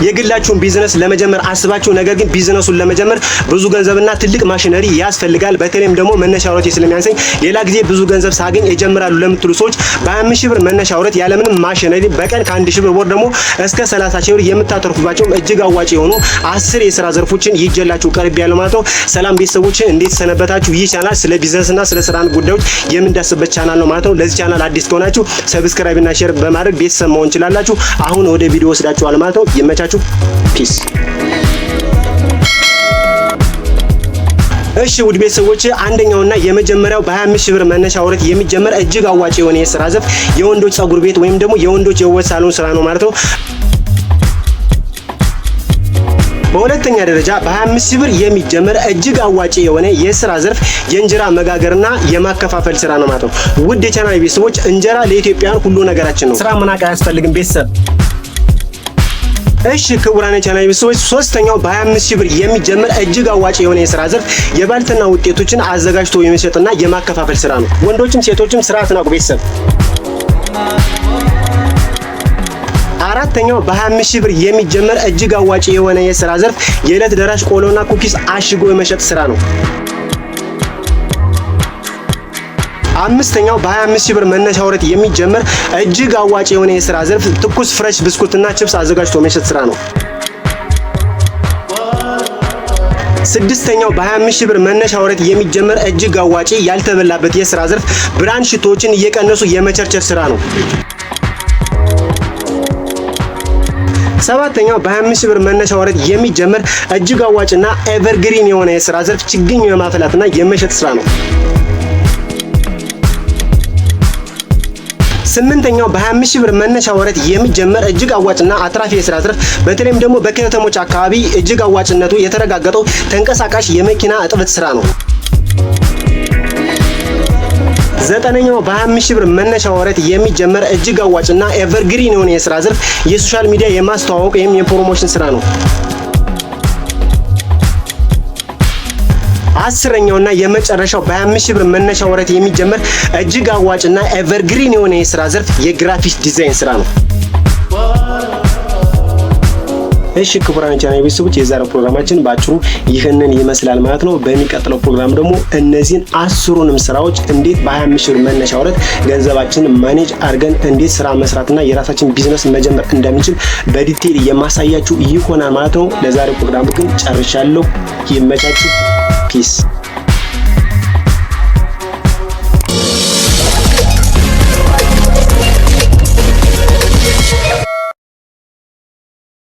የግላችሁን ቢዝነስ ለመጀመር አስባችሁ ነገር ግን ቢዝነሱን ለመጀመር ብዙ ገንዘብና ትልቅ ማሽነሪ ያስፈልጋል። በተለይም ደግሞ መነሻ ወረቴ ስለሚያንሰኝ ሌላ ጊዜ ብዙ ገንዘብ ሳገኝ እጀምራለሁ ለምትሉ ሰዎች በ25 ሺህ ብር መነሻ ወረት ያለምንም ማሽነሪ በቀን ከ1 ሺህ ብር ወር ደግሞ እስከ 30 ሺህ ብር የምታተርፉባቸው እጅግ አዋጪ የሆኑ 10 የሥራ ዘርፎችን ይዤላችሁ ቀርቤያለሁ ማለት ነው። ሰላም ቤተሰቦች እንዴት ሰነበታችሁ? ይህ ቻናል ስለ ቢዝነስና ስለ ስራ ጉዳዮች የምንዳስበት ቻናል ነው ማለት ነው። ለዚህ ቻናል አዲስ ከሆናችሁ ሰብስክራይብ እና ሼር በማድረግ ቤተሰብ መሆን ይችላላችሁ። አሁን ወደ ቪዲዮ ወስዳችኋል ማለት ነው። ይመቻችሁ። ፒስ። እሺ ውድ ቤተሰቦች አንደኛውና የመጀመሪያው በ25 ሺህ ብር መነሻ ወረት የሚጀመር እጅግ አዋጪ የሆነ የሥራ ዘርፍ የወንዶች ጸጉር ቤት ወይም ደግሞ የወንዶች የውበት ሳሎን ስራ ነው ማለት ነው። በሁለተኛ ደረጃ በ25 ሺህ ብር የሚጀመር እጅግ አዋጪ የሆነ የሥራ ዘርፍ የእንጀራ መጋገርና የማከፋፈል ስራ ነው ማለት ነው። ውድ የቻናል ቤተሰቦች እንጀራ ለኢትዮጵያውያን ሁሉ ነገራችን ነው። ስራ መናቅ አያስፈልግም ቤተሰብ። እሺ ክቡራን የቻናል ቤተሰቦች ሶስተኛው በ25 ሺህ ብር የሚጀመር እጅግ አዋጪ የሆነ የሥራ ዘርፍ የባልትና ውጤቶችን አዘጋጅቶ የሚሸጥና የማከፋፈል ስራ ነው። ወንዶችም ሴቶችም ስራ አትናቁ ቤተሰብ። አራተኛው በ25 ሺህ ብር የሚጀመር እጅግ አዋጪ የሆነ የሥራ ዘርፍ የዕለት ደራሽ ቆሎና ኩኪስ አሽጎ የመሸጥ ስራ ነው። አምስተኛው በ25 ሺህ ብር መነሻ ወረት የሚጀመር እጅግ አዋጪ የሆነ የሥራ ዘርፍ ትኩስ ፍሬሽ ብስኩትና ቺፕስ አዘጋጅቶ መሸጥ ስራ ነው። ስድስተኛው በ25 ሺህ ብር መነሻ ወረት የሚጀመር እጅግ አዋጪ ያልተበላበት የሥራ ዘርፍ ብራንድ ሽቶዎችን እየቀነሱ የመቸርቸር ስራ ነው። ሰባተኛው በ25 ሺህ ብር መነሻ ወረት የሚጀመር እጅግ አዋጭና ኤቨርግሪን የሆነ የሥራ ዘርፍ ችግኝ የማፍላትና የመሸጥ ስራ ነው። ስምንተኛው በ25 ሺህ ብር መነሻ ወረት የሚጀመር እጅግ አዋጭና አትራፊ የሥራ ዘርፍ በተለይም ደግሞ በከተሞች አካባቢ እጅግ አዋጭነቱ የተረጋገጠው ተንቀሳቃሽ የመኪና እጥበት ስራ ነው። ዘጠነኛው በ25 ሺህ ብር መነሻ ወረት የሚጀመር እጅግ አዋጭና ኤቨርግሪን የሆነ የሥራ ዘርፍ የሶሻል ሚዲያ የማስተዋወቅ ወይም የፕሮሞሽን ስራ ነው። አስረኛውና የመጨረሻው በ25 ሺህ ብር መነሻ ወረት የሚጀመር እጅግ አዋጭና ኤቨርግሪን የሆነ የሥራ ዘርፍ የግራፊክስ ዲዛይን ስራ ነው። እሺ ክቡራን ቻናል ቤተሰቦች የዛሬው ፕሮግራማችን ባጭሩ ይህንን ይመስላል ማለት ነው። በሚቀጥለው ፕሮግራም ደግሞ እነዚህን 10ሩንም ስራዎች እንዴት በ25 ሺህ ብር መነሻ ወረት ገንዘባችንን ማኔጅ አድርገን እንዴት ስራ መስራትና የራሳችን ቢዝነስ መጀመር እንደምንችል በዲቴል የማሳያችሁ ይሆናል ማለት ነው። ለዛሬው ፕሮግራም ግን ጨርሻለሁ። ይመቻችሁ። ፒስ